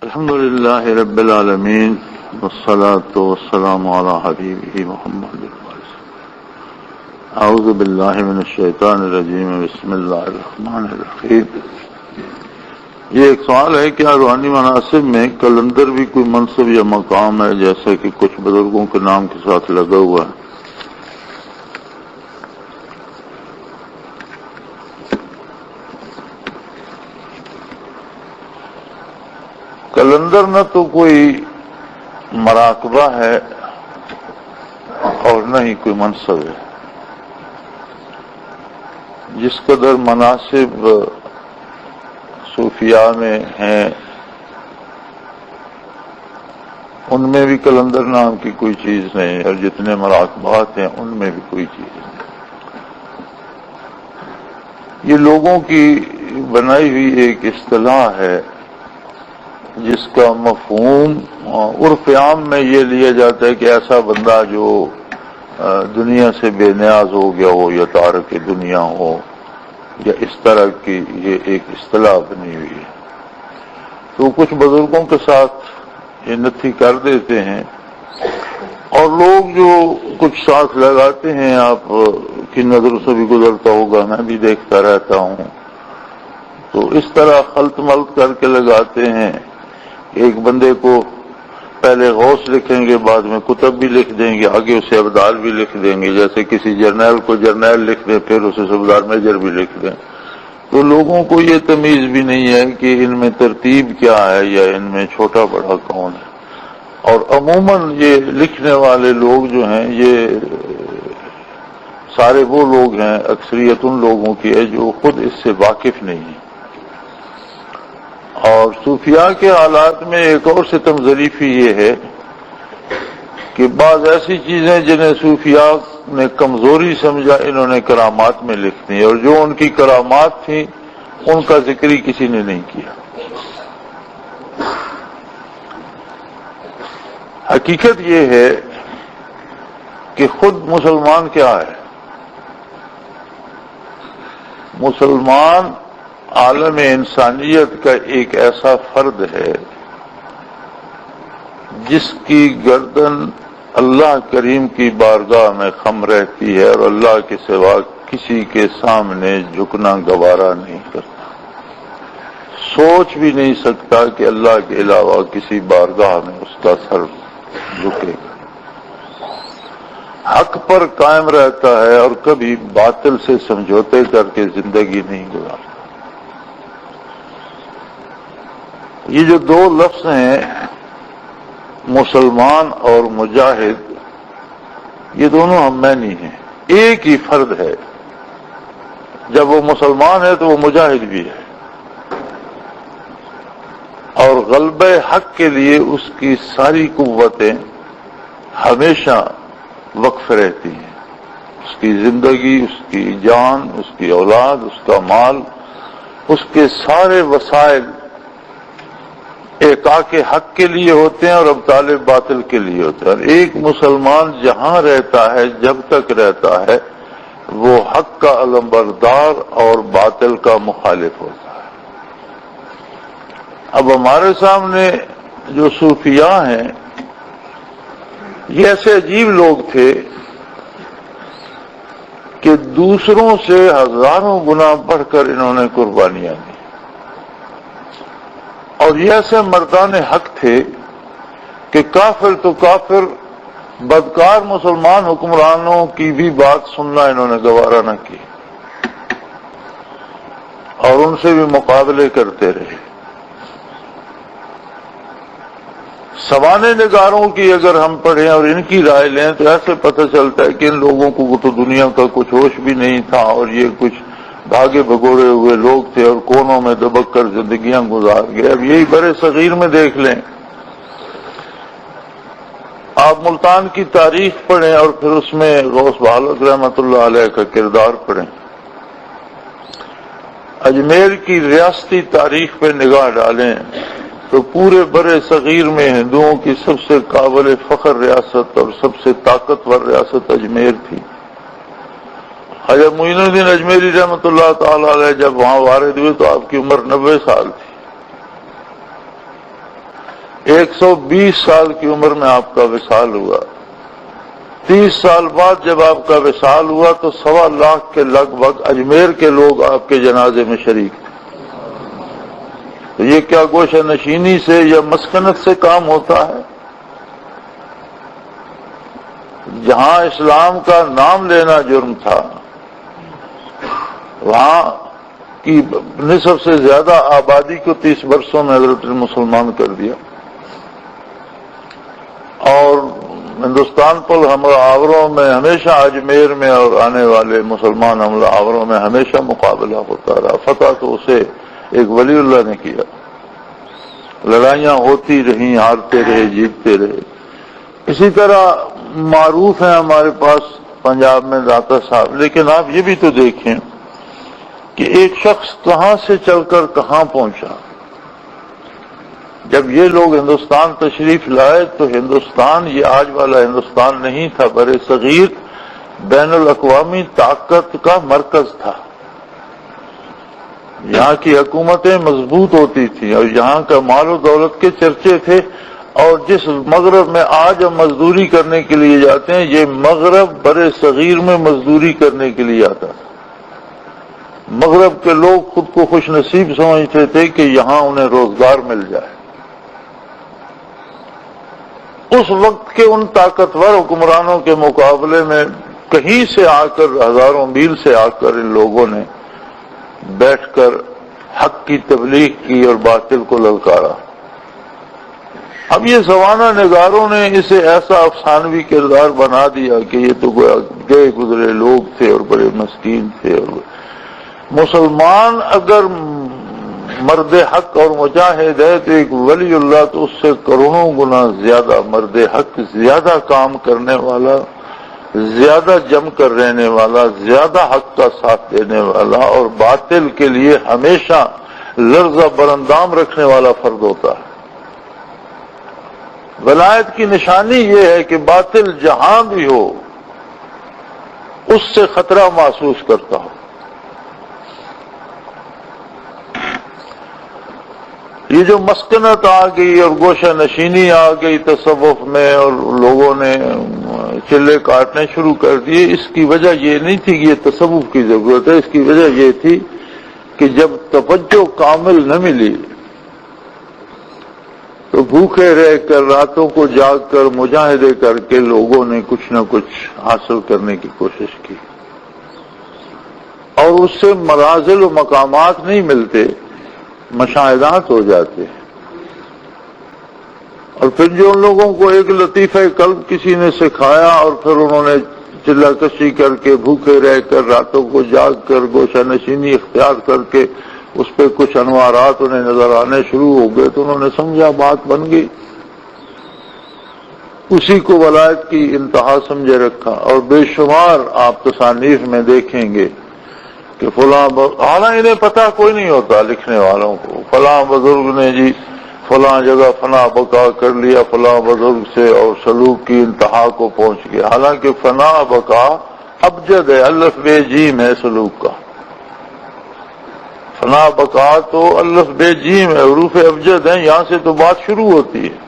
الحمد للہ رب العالمین والصلاة والسلام علی حبیبہ محمد اعوذ باللہ من الشیطان الرجیم بسم اللہ الرحمن الرحیم۔ یہ ایک سوال ہے، کیا روحانی مناصب میں کلندر بھی کوئی منصب یا مقام ہے، جیسا کہ کچھ بزرگوں کے نام کے ساتھ لگا ہوا ہے؟ کلندر نہ تو کوئی مراقبہ ہے اور نہ ہی کوئی منصب ہے۔ جس قدر مناصب صوفیاء میں ہیں ان میں بھی کلندر نام کی کوئی چیز نہیں، اور جتنے مراقبات ہیں ان میں بھی کوئی چیز نہیں۔ یہ لوگوں کی بنائی ہوئی ایک اصطلاح ہے جس کا مفہوم عرف عام میں یہ لیا جاتا ہے کہ ایسا بندہ جو دنیا سے بے نیاز ہو گیا ہو یا تارک دنیا ہو، یا اس طرح کی یہ ایک اصطلاح بنی ہوئی ہے۔ تو کچھ بزرگوں کے ساتھ یہ نتھی کر دیتے ہیں، اور لوگ جو کچھ ساتھ لگاتے ہیں، آپ کی نظر سے بھی گزرتا ہوگا، میں بھی دیکھتا رہتا ہوں، تو اس طرح خلط ملط کر کے لگاتے ہیں۔ ایک بندے کو پہلے غوث لکھیں گے، بعد میں کتب بھی لکھ دیں گے، آگے اسے ابدال بھی لکھ دیں گے، جیسے کسی جرنیل کو جرنیل لکھ دیں، پھر اسے صوبیدار میجر بھی لکھ دیں۔ تو لوگوں کو یہ تمیز بھی نہیں ہے کہ ان میں ترتیب کیا ہے یا ان میں چھوٹا بڑا کون ہے۔ اور عموماً یہ لکھنے والے لوگ جو ہیں یہ سارے وہ لوگ ہیں، اکثریت ان لوگوں کی ہے جو خود اس سے واقف نہیں ہیں۔ اور صوفیاء کے حالات میں ایک اور ستم ظریفی یہ ہے کہ بعض ایسی چیزیں جنہیں صوفیاء نے کمزوری سمجھا انہوں نے کرامات میں لکھ دی، اور جو ان کی کرامات تھیں ان کا ذکر ہی کسی نے نہیں کیا۔ حقیقت یہ ہے کہ خود مسلمان کیا ہے؟ مسلمان عالم انسانیت کا ایک ایسا فرد ہے جس کی گردن اللہ کریم کی بارگاہ میں خم رہتی ہے، اور اللہ کے سوا کسی کے سامنے جھکنا گوارا نہیں کرتا، سوچ بھی نہیں سکتا کہ اللہ کے علاوہ کسی بارگاہ میں اس کا سر جھکے گا۔ حق پر قائم رہتا ہے اور کبھی باطل سے سمجھوتے کر کے زندگی نہیں گزارتا۔ یہ جو دو لفظ ہیں مسلمان اور مجاہد، یہ دونوں ہم میں نہیں ہیں، ایک ہی فرد ہے۔ جب وہ مسلمان ہے تو وہ مجاہد بھی ہے، اور غلبہ حق کے لیے اس کی ساری قوتیں ہمیشہ وقف رہتی ہیں۔ اس کی زندگی، اس کی جان، اس کی اولاد، اس کا مال، اس کے سارے وسائل احقاق حق کے لیے ہوتے ہیں اور ابطال باطل کے لیے ہوتے ہیں۔ اور ایک مسلمان جہاں رہتا ہے، جب تک رہتا ہے، وہ حق کا علمبردار اور باطل کا مخالف ہوتا ہے۔ اب ہمارے سامنے جو صوفیاء ہیں یہ ایسے عجیب لوگ تھے کہ دوسروں سے ہزاروں گنا بڑھ کر انہوں نے قربانیاں دی، اور یہ ایسے مردان حق تھے کہ کافر تو کافر، بدکار مسلمان حکمرانوں کی بھی بات سننا انہوں نے گوارا نہ کی، اور ان سے بھی مقابلے کرتے رہے۔ سوانے نگاروں کی اگر ہم پڑھیں اور ان کی رائے لیں تو ایسے پتہ چلتا ہے کہ ان لوگوں کو تو دنیا کا کچھ ہوش بھی نہیں تھا، اور یہ کچھ بھاگے بھگوڑے ہوئے لوگ تھے اور کونوں میں دبک کر زندگیاں گزار گئے۔ اب یہی برے صغیر میں دیکھ لیں، آپ ملتان کی تاریخ پڑھیں اور پھر اس میں غوث بہالک رحمۃ اللہ علیہ کا کردار پڑھیں، اجمیر کی ریاستی تاریخ پہ نگاہ ڈالیں تو پورے برے صغیر میں ہندوؤں کی سب سے قابل فخر ریاست اور سب سے طاقتور ریاست اجمیر تھی۔ حضرت معین الدین اجمیری رحمۃ اللہ تعالی علیہ جب وہاں وارد ہوئے تو آپ کی عمر 90 سال تھی، 120 سال کی عمر میں آپ کا وصال ہوا، 30 سال بعد جب آپ کا وصال ہوا تو 1.25 لاکھ کے لگ بھگ اجمیر کے لوگ آپ کے جنازے میں شریک تھے۔ تو یہ کیا گوشہ نشینی سے یا مسکنت سے کام ہوتا ہے؟ جہاں اسلام کا نام لینا جرم تھا، وہاں کی نصف سے زیادہ آبادی کو 30 برسوں میں حضرت نے مسلمان کر دیا، اور ہندوستان پر حملہ آوروں میں ہمیشہ اجمیر میں اور آنے والے مسلمان حملہ آوروں میں ہمیشہ مقابلہ ہوتا رہا۔ فتح تو اسے ایک ولی اللہ نے کیا، لڑائیاں ہوتی رہیں، ہارتے رہے، جیتتے رہے۔ اسی طرح معروف ہے ہمارے پاس پنجاب میں داتا صاحب، لیکن آپ یہ بھی تو دیکھیں کہ ایک شخص کہاں سے چل کر کہاں پہنچا۔ جب یہ لوگ ہندوستان تشریف لائے تو ہندوستان یہ آج والا ہندوستان نہیں تھا، بر صغیر بین الاقوامی طاقت کا مرکز تھا۔ یہاں کی حکومتیں مضبوط ہوتی تھیں اور یہاں کا مال و دولت کے چرچے تھے، اور جس مغرب میں آج ہم مزدوری کرنے کے لیے جاتے ہیں، یہ مغرب بر صغیر میں مزدوری کرنے کے لیے آتا تھا۔ مغرب کے لوگ خود کو خوش نصیب سمجھتے تھے کہ یہاں انہیں روزگار مل جائے۔ اس وقت کے ان طاقتور حکمرانوں کے مقابلے میں کہیں سے آ کر، ہزاروں میل سے آ کر ان لوگوں نے بیٹھ کر حق کی تبلیغ کی اور باطل کو للکارا۔ اب یہ زمانہ نگاروں نے اسے ایسا افسانوی کردار بنا دیا کہ یہ تو گئے گزرے لوگ تھے اور بڑے مسکین تھے، اور مسلمان اگر مرد حق اور مجاہد ہے تو ایک ولی اللہ تو اس سے کروڑوں گنا زیادہ مرد حق، زیادہ کام کرنے والا، زیادہ جم کر رہنے والا، زیادہ حق کا ساتھ دینے والا اور باطل کے لیے ہمیشہ لرزہ برندام رکھنے والا فرد ہوتا ہے۔ ولایت کی نشانی یہ ہے کہ باطل جہاں بھی ہو اس سے خطرہ محسوس کرتا ہو۔ یہ جو مسکنت آ گئی اور گوشہ نشینی آ گئی تصوف میں، اور لوگوں نے چلے کاٹنے شروع کر دیے، اس کی وجہ یہ نہیں تھی کہ یہ تصوف کی ضرورت ہے، اس کی وجہ یہ تھی کہ جب توجہ کامل نہ ملی تو بھوکے رہ کر، راتوں کو جاگ کر، مجاہدے کر کے لوگوں نے کچھ نہ کچھ حاصل کرنے کی کوشش کی، اور اس سے منازل و مقامات نہیں ملتے، مشاہدات ہو جاتے۔ اور پھر جو ان لوگوں کو ایک لطیفہ قلب کسی نے سکھایا، اور پھر انہوں نے چلہ کشی کر کے، بھوکے رہ کر، راتوں کو جاگ کر، گوشہ نشینی اختیار کر کے اس پہ کچھ انوارات انہیں نظر آنے شروع ہو گئے، تو انہوں نے سمجھا بات بن گئی، اسی کو ولایت کی انتہا سمجھے رکھا۔ اور بے شمار آپ تصانیف میں دیکھیں گے کہ فلاں حالانکہ انہیں پتہ کوئی نہیں ہوتا لکھنے والوں کو، فلاں بزرگ نے جی فلاں جگہ فنا بقا کر لیا فلاں بزرگ سے اور سلوک کی انتہا کو پہنچ گیا، حالانکہ فنا بقا ابجد ہے، الف بے جیم ہے سلوک کا۔ فنا بقا تو الف بے جیم ہے، حروف ابجد ہیں، یہاں سے تو بات شروع ہوتی ہے۔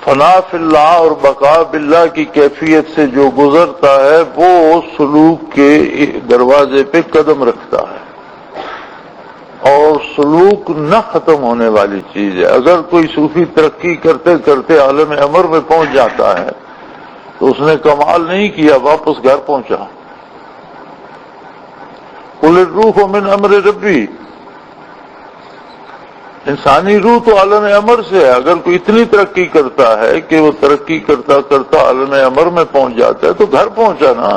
فنا فی اللہ اور بقا باللہ کی کیفیت سے جو گزرتا ہے وہ سلوک کے دروازے پہ قدم رکھتا ہے، اور سلوک نہ ختم ہونے والی چیز ہے۔ اگر کوئی صوفی ترقی کرتے کرتے عالم امر میں پہنچ جاتا ہے تو اس نے کمال نہیں کیا، واپس گھر پہنچا۔ قل الروح من امر ربی، انسانی روح تو عالم امر سے ہے۔ اگر کوئی اتنی ترقی کرتا ہے کہ وہ ترقی کرتا کرتا عالم امر میں پہنچ جاتا ہے تو گھر پہنچا نا،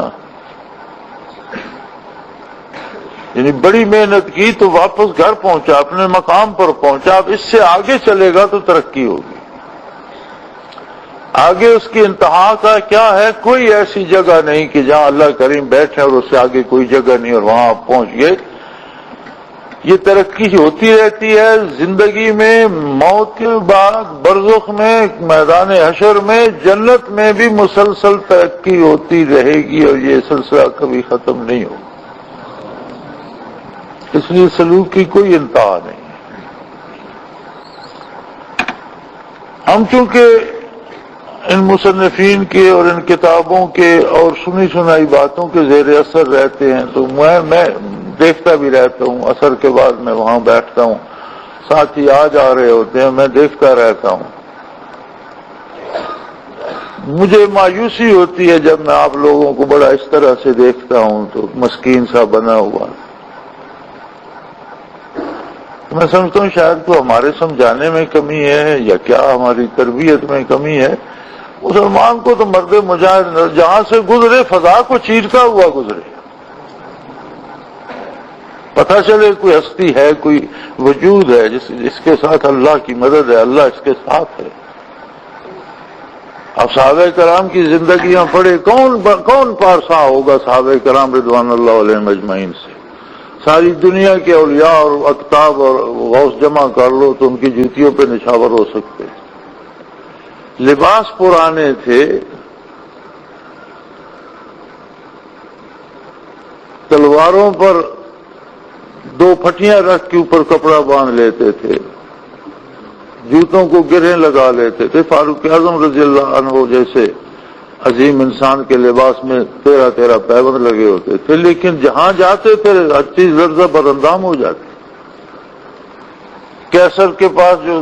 یعنی بڑی محنت کی تو واپس گھر پہنچا، اپنے مقام پر پہنچا۔ اب اس سے آگے چلے گا تو ترقی ہوگی، آگے اس کی انتہا کا کیا ہے؟ کوئی ایسی جگہ نہیں کہ جہاں اللہ کریم بیٹھے اور اس سے آگے کوئی جگہ نہیں اور وہاں آپ پہنچ گئے۔ یہ ترقی ہوتی رہتی ہے زندگی میں، موت کے بعد برزخ میں، میدان حشر میں، جنت میں بھی مسلسل ترقی ہوتی رہے گی، اور یہ سلسلہ کبھی ختم نہیں ہوگا۔ اس لیے سلوک کی کوئی انتہا نہیں۔ ہم چونکہ ان مصنفین کے اور ان کتابوں کے اور سنی سنائی باتوں کے زیر اثر رہتے ہیں، تو میں دیکھتا بھی رہتا ہوں، اثر کے بعد میں وہاں بیٹھتا ہوں، ساتھی آ جا رہے ہوتے ہیں، میں دیکھتا رہتا ہوں۔ مجھے مایوسی ہوتی ہے جب میں آپ لوگوں کو بڑا اس طرح سے دیکھتا ہوں، تو مسکین سا بنا ہوا۔ میں سمجھتا ہوں شاید تو ہمارے سمجھانے میں کمی ہے یا کیا ہماری تربیت میں کمی ہے۔ مسلمان کو تو مرد مجاہد جہاں سے گزرے فضا کو چیرتا ہوا گزرے، پتہ چلے کوئی ہستی ہے، کوئی وجود ہے جس کے ساتھ اللہ کی مدد ہے، اللہ اس کے ساتھ ہے۔ اب صحابہ کرام کی زندگیاں پڑھے، کون پارسا ہوگا صحابہ کرام رضوان اللہ علیہم اجمعین سے؟ ساری دنیا کے اولیاء اور اقطاب اور غوث جمع کر لو تو ان کی جوتیوں پہ نچھاور ہو سکتے۔ لباس پرانے تھے، تلواروں پر دو پھٹیاں رکھ کے اوپر کپڑا باندھ لیتے تھے، جوتوں کو گرہیں لگا لیتے تھے۔ فاروق اعظم رضی اللہ عنہ جیسے عظیم انسان کے لباس میں 13 پیبند لگے ہوتے تھے، لیکن جہاں جاتے تھے ہر چیز لرزہ بر اندام ہو جاتی۔ کیسر کے پاس جو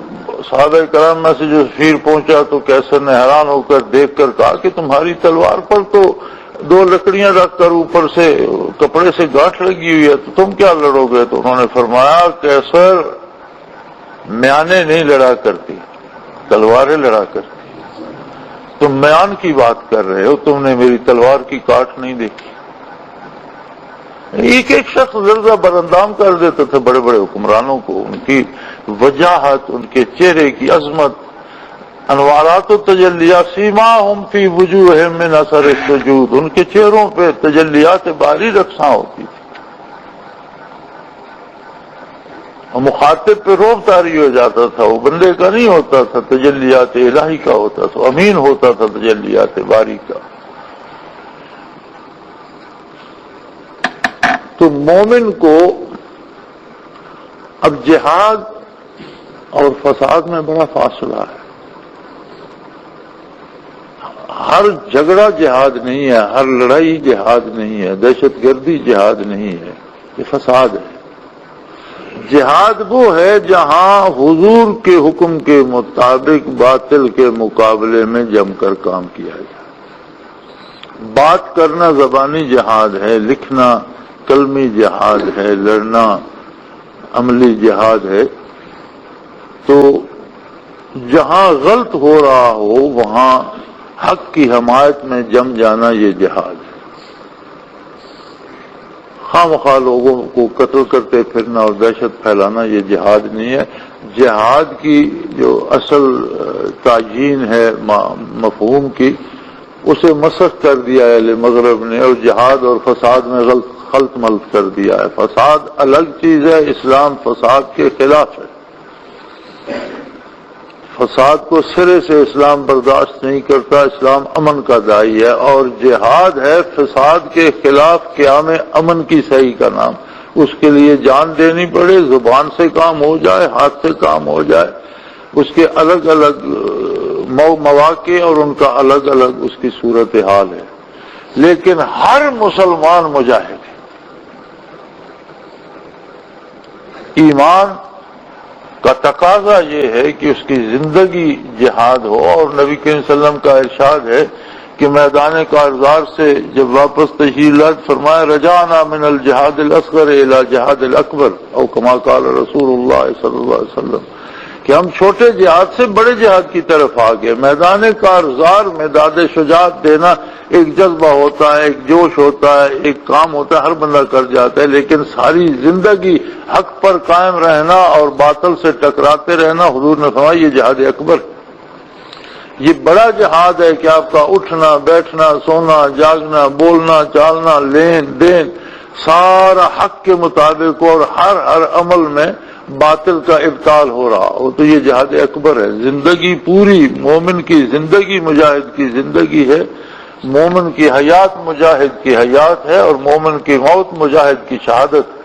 صحابہ کرام میں سے جو سفیر پہنچا تو کیسر نے حیران ہو کر دیکھ کر کہا کہ تمہاری تلوار پر تو 2 لکڑیاں رکھ کر اوپر سے کپڑے سے گاٹھ لگی ہوئی ہے، تو تم کیا لڑو گے؟ تو انہوں نے فرمایا کیسر میانیں نہیں لڑا کرتی، تلواریں لڑا کرتی۔ تم میان کی بات کر رہے ہو، تم نے میری تلوار کی کاٹ نہیں دیکھی۔ ایک شخص لرزہ براندام کر دیتا تھا بڑے بڑے حکمرانوں کو، ان کی وجاہت، ان کے چہرے کی عظمت، انوارات و تجلیات سیماہم فی وجوہہم من اثر السجود، ان کے چہروں پہ تجلیات باری رقصاں ہوتی تھی، اور مخاطب پہ روب طاری ہو جاتا تھا، وہ بندے کا نہیں ہوتا تھا، تجلیات الہی کا ہوتا تھا، امین ہوتا تھا تجلیات باری کا۔ تو مومن کو اب جہاد اور فساد میں بڑا فاصلہ ہے۔ ہر جھگڑا جہاد نہیں ہے، ہر لڑائی جہاد نہیں ہے، دہشت گردی جہاد نہیں ہے، یہ فساد ہے۔ جہاد وہ ہے جہاں حضور کے حکم کے مطابق باطل کے مقابلے میں جم کر کام کیا جائے۔ بات کرنا زبانی جہاد ہے، لکھنا قلمی جہاد ہے، لڑنا عملی جہاد ہے۔ تو جہاں غلط ہو رہا ہو وہاں حق کی حمایت میں جم جانا یہ جہاد ہے۔ خواہ مخواہ لوگوں کو قتل کرتے پھرنا اور دہشت پھیلانا یہ جہاد نہیں ہے۔ جہاد کی جو اصل تعیین ہے مفہوم کی، اسے مسخ کر دیا ہے اہل مغرب نے، اور جہاد اور فساد میں خلط ملط کر دیا ہے۔ فساد الگ چیز ہے، اسلام فساد کے خلاف ہے۔ فساد کو سرے سے اسلام برداشت نہیں کرتا، اسلام امن کا داعی ہے، اور جہاد ہے فساد کے خلاف قیام امن کی صحیح کا نام۔ اس کے لیے جان دینی پڑے، زبان سے کام ہو جائے، ہاتھ سے کام ہو جائے، اس کے الگ الگ مواقع اور ان کا الگ الگ اس کی صورتحال ہے، لیکن ہر مسلمان مجاہد ہے۔ ایمان کا تقاضا یہ ہے کہ اس کی زندگی جہاد ہو، اور نبی کریم صلی اللہ علیہ وسلم کا ارشاد ہے کہ میدان کارزار سے جب واپس تشریف لائے فرمایا رجعنا من الجہاد الاصغر الى جہاد الاکبر، او کما قال رسول اللہ صلی اللہ علیہ وسلم، کہ ہم چھوٹے جہاد سے بڑے جہاد کی طرف آ گئے۔ میدان کارزار میں داد شجاعت دینا ایک جذبہ ہوتا ہے، ایک جوش ہوتا ہے، ایک کام ہوتا ہے، ہر بندہ کر جاتا ہے، لیکن ساری زندگی حق پر قائم رہنا اور باطل سے ٹکراتے رہنا، حضور نے فرمایا یہ جہاد اکبر، یہ بڑا جہاد ہے کہ آپ کا اٹھنا بیٹھنا سونا جاگنا بولنا چالنا لین دین سارا حق کے مطابق، اور ہر عمل میں باطل کا ابطال ہو رہا ہو، تو یہ جہاد اکبر ہے۔ زندگی پوری مومن کی زندگی مجاہد کی زندگی ہے، مومن کی حیات مجاہد کی حیات ہے، اور مومن کی موت مجاہد کی شہادت ہے۔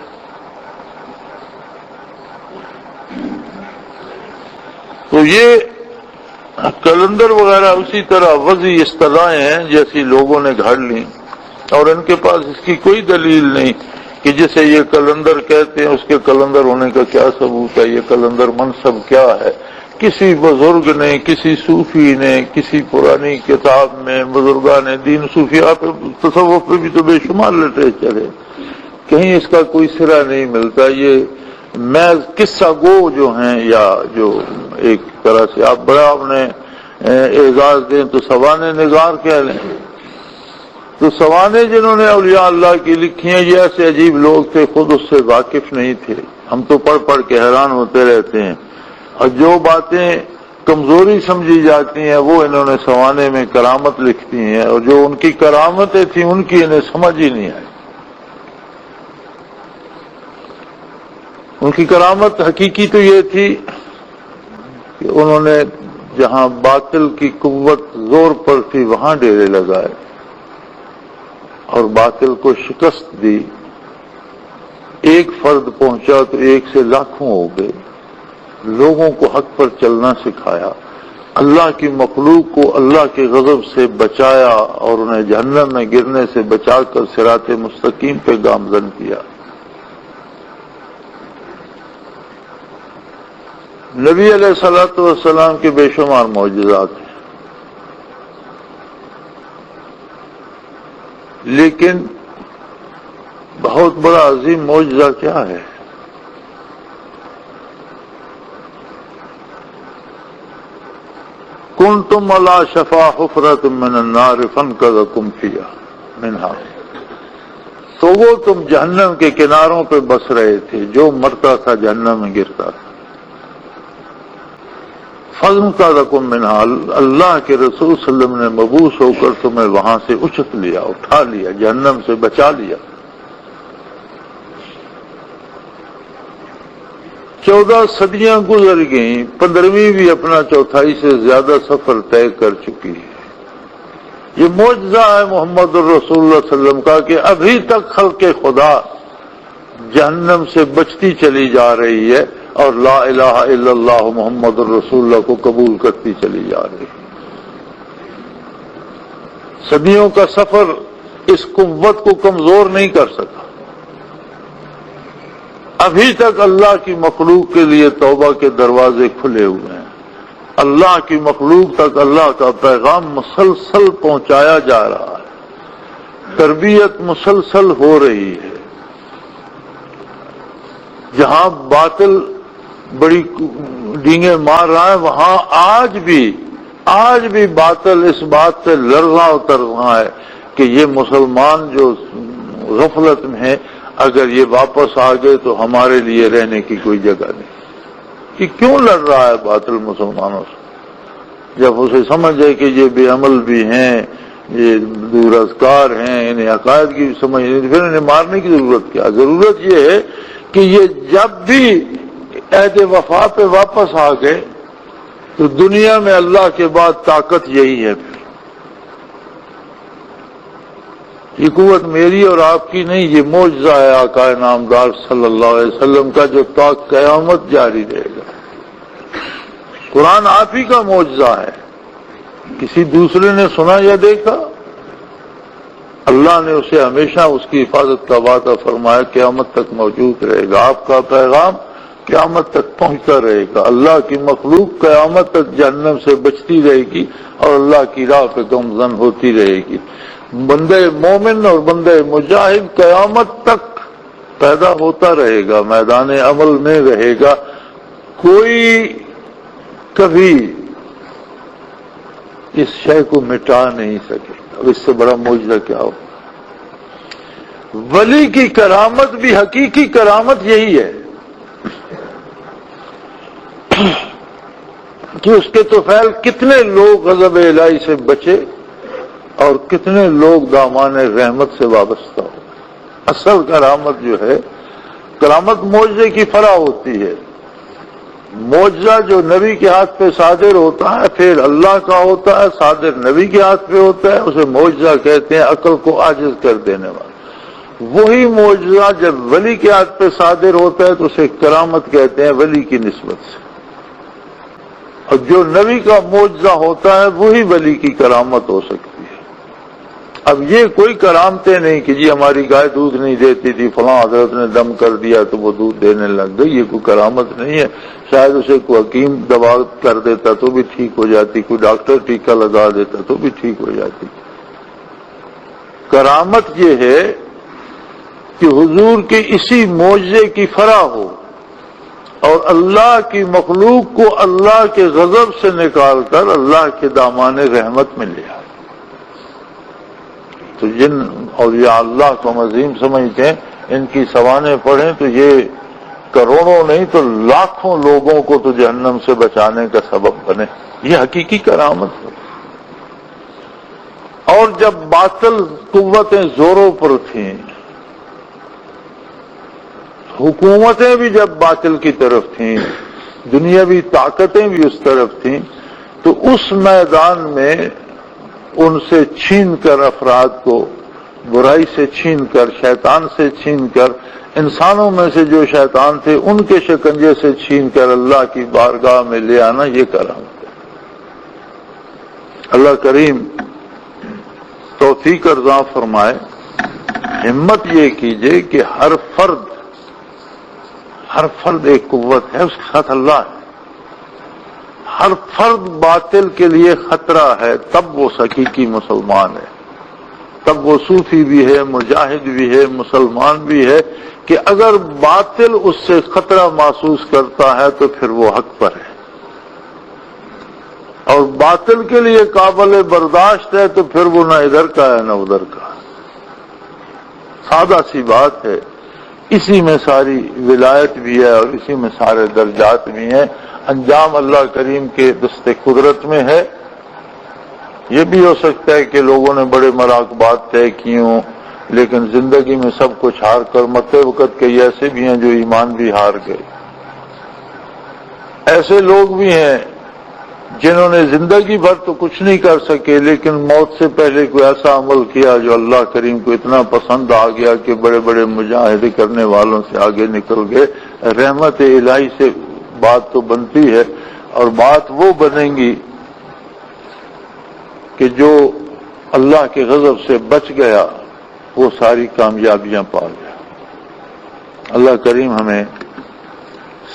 تو یہ کلندر وغیرہ اسی طرح وضعی اصطلاحیں ہیں جیسی لوگوں نے گھڑ لی، اور ان کے پاس اس کی کوئی دلیل نہیں کہ جسے یہ کلندر کہتے ہیں اس کے کلندر ہونے کا کیا ثبوت ہے، یہ کلندر منصب کیا ہے۔ کسی بزرگ نے، کسی صوفی نے، کسی پرانی کتاب میں بزرگان دین صوفیاء پہ، تصوف پہ بھی تو بے شمار لٹریچر ہے، کہیں اس کا کوئی سرا نہیں ملتا۔ یہ محض قصہ گو جو ہیں، یا جو ایک طرح سے آپ بڑا اپنے اعزاز دیں تو سوانے نگار کہہ لیں، تو سوانے جنہوں نے اولیاء اللہ کی لکھی ہیں یہ ایسے عجیب لوگ تھے، خود اس سے واقف نہیں تھے۔ ہم تو پڑھ پڑھ کے حیران ہوتے رہتے ہیں، اور جو باتیں کمزوری سمجھی جاتی ہیں وہ انہوں نے سوانے میں کرامت لکھ دی ہیں، اور جو ان کی کرامتیں تھیں ان کی انہیں سمجھ ہی نہیں آئی۔ ان کی کرامت حقیقی تو یہ تھی کہ انہوں نے جہاں باطل کی قوت زور پر تھی وہاں ڈیرے لگائے اور باطل کو شکست دی۔ ایک فرد پہنچا تو ایک سے لاکھوں ہو گئے، لوگوں کو حق پر چلنا سکھایا، اللہ کی مخلوق کو اللہ کے غضب سے بچایا اور انہیں جہنم میں گرنے سے بچا کر صراط مستقیم پہ گامزن کیا۔ نبی علیہ الصلوۃ والسلام کے بے شمار معجزات ہیں، لیکن بہت بڑا عظیم معجزہ کیا ہے؟ کنتم علی شفا حفرۃ من النار فانقذکم منہا، تو وہ تم جہنم کے کناروں پہ بس رہے تھے، جو مرتا تھا جہنم میں گرتا تھا۔ فانقذکم منہا، اللہ کے رسول صلی اللہ علیہ وسلم نے مبعوث ہو کر تمہیں وہاں سے اچک لیا، اٹھا لیا، جہنم سے بچا لیا۔ 14 صدیاں گزر گئیں، 15ویں بھی اپنا چوتھائی سے زیادہ سفر طے کر چکی ہے۔ یہ معجزہ ہے محمد الرسول اللہ صلی اللہ علیہ وسلم کا کہ ابھی تک خلق خدا جہنم سے بچتی چلی جا رہی ہے اور لا الہ الا اللہ محمد الرسول اللہ کو قبول کرتی چلی جا رہی ہے۔ صدیوں کا سفر اس قوت کو کمزور نہیں کر سکا۔ ابھی تک اللہ کی مخلوق کے لیے توبہ کے دروازے کھلے ہوئے ہیں، اللہ کی مخلوق تک اللہ کا پیغام مسلسل پہنچایا جا رہا ہے، تربیت مسلسل ہو رہی ہے۔ جہاں باطل بڑی ڈینگیں مار رہا ہے وہاں آج بھی باطل اس بات سے لڑ رہا اتر رہا ہے کہ یہ مسلمان جو غفلت میں ہیں، اگر یہ واپس آ گئے تو ہمارے لیے رہنے کی کوئی جگہ نہیں۔ کہ کیوں لڑ رہا ہے باطل مسلمانوں سے؟ جب اسے سمجھ ہے کہ یہ بے عمل بھی ہیں، یہ دور اذکار ہیں، انہیں عقائد کی سمجھ نہیں، پھر انہیں مارنے کی ضرورت کیا؟ ضرورت یہ ہے کہ یہ جب بھی عہد وفا پہ واپس آ گئے تو دنیا میں اللہ کے بعد طاقت یہی ہے۔ یہ قوت میری اور آپ کی نہیں، یہ معجزہ ہے آقا نامدار صلی اللہ علیہ وسلم کا جو تا قیامت جاری رہے گا۔ قرآن آپ ہی کا معجزہ ہے، کسی دوسرے نے سنا یا دیکھا؟ اللہ نے اسے ہمیشہ اس کی حفاظت کا وعدہ فرمایا، قیامت تک موجود رہے گا، آپ کا پیغام قیامت تک پہنچتا رہے گا، اللہ کی مخلوق قیامت تک جہنم سے بچتی رہے گی اور اللہ کی راہ پہ گامزن ہوتی رہے گی۔ بندے مومن اور بندے مجاہد قیامت تک پیدا ہوتا رہے گا، میدان عمل میں رہے گا، کوئی کبھی اس شے کو مٹا نہیں سکے گا۔ اس سے بڑا معجزہ کیا ہو؟ ولی کی کرامت بھی حقیقی کرامت یہی ہے کہ اس کے طفیل کتنے لوگ غضب الہی سے بچے اور کتنے لوگ دامان رحمت سے وابستہ ہو۔ اصل کرامت جو ہے، کرامت معجزے کی فرع ہوتی ہے۔ معجزہ جو نبی کے ہاتھ پہ صادر ہوتا ہے پھر اللہ کا ہوتا ہے، صادر نبی کے ہاتھ پہ ہوتا ہے، اسے معجزہ کہتے ہیں، عقل کو عاجز کر دینے والا۔ وہی معجزہ جب ولی کے ہاتھ پہ صادر ہوتا ہے تو اسے کرامت کہتے ہیں ولی کی نسبت سے۔ اور جو نبی کا معجزہ ہوتا ہے وہی ولی کی کرامت ہو سکتی ہے۔ اب یہ کوئی کرامتیں نہیں کہ جی ہماری گائے دودھ نہیں دیتی تھی، فلاں حضرت نے دم کر دیا تو وہ دودھ دینے لگ گئی، یہ کوئی کرامت نہیں ہے۔ شاید اسے کوئی حکیم دوا کر دیتا تو بھی ٹھیک ہو جاتی، کوئی ڈاکٹر ٹیکہ لگا دیتا تو بھی ٹھیک ہو جاتی۔ کرامت یہ ہے کہ حضور کے اسی معجزے کی فرح ہو اور اللہ کی مخلوق کو اللہ کے غضب سے نکال کر اللہ کے دامان رحمت میں لے آئے۔ تو جن اولیاء اللہ کو ہم عظیم سمجھتے ہیں، ان کی سوانح پڑھیں تو یہ کروڑوں نہیں تو لاکھوں لوگوں کو تو جہنم سے بچانے کا سبب بنے۔ یہ حقیقی کرامت ہے۔ اور جب باطل قوتیں زوروں پر تھیں، حکومتیں بھی جب باطل کی طرف تھیں، دنیاوی طاقتیں بھی اس طرف تھیں، تو اس میدان میں ان سے چھین کر افراد کو، برائی سے چھین کر، شیطان سے چھین کر، انسانوں میں سے جو شیطان تھے ان کے شکنجے سے چھین کر اللہ کی بارگاہ میں لے آنا، یہ کرامت ہے۔ اللہ کریم توفیق عطا فرمائے۔ ہمت یہ کیجئے کہ ہر فرد ایک قوت ہے، اس کے ساتھ اللہ ہے۔ ہر فرد باطل کے لیے خطرہ ہے، تب وہ حقیقی مسلمان ہے، تب وہ صوفی بھی ہے، مجاہد بھی ہے، مسلمان بھی ہے، کہ اگر باطل اس سے خطرہ محسوس کرتا ہے تو پھر وہ حق پر ہے، اور باطل کے لیے قابل برداشت ہے تو پھر وہ نہ ادھر کا ہے نہ ادھر کا۔ سادہ سی بات ہے۔ اسی میں ساری ولایت بھی ہے اور اسی میں سارے درجات بھی ہیں۔ انجام اللہ کریم کے دست قدرت میں ہے۔ یہ بھی ہو سکتا ہے کہ لوگوں نے بڑے مراقبات طے کیے ہوں، لیکن زندگی میں سب کچھ ہار کر مرتے وقت کئی ایسے بھی ہیں جو ایمان بھی ہار گئے۔ ایسے لوگ بھی ہیں جنہوں نے زندگی بھر تو کچھ نہیں کر سکے، لیکن موت سے پہلے کوئی ایسا عمل کیا جو اللہ کریم کو اتنا پسند آ گیا کہ بڑے بڑے مجاہدے کرنے والوں سے آگے نکل گئے۔ رحمت الہی سے بات تو بنتی ہے، اور بات وہ بنے گی کہ جو اللہ کے غضب سے بچ گیا وہ ساری کامیابیاں پا گیا۔ اللہ کریم ہمیں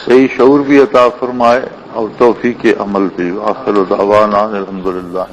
صحیح شعور بھی عطا فرمائے اور توفیق عمل بھی۔ آخر دعوانا الحمدللہ۔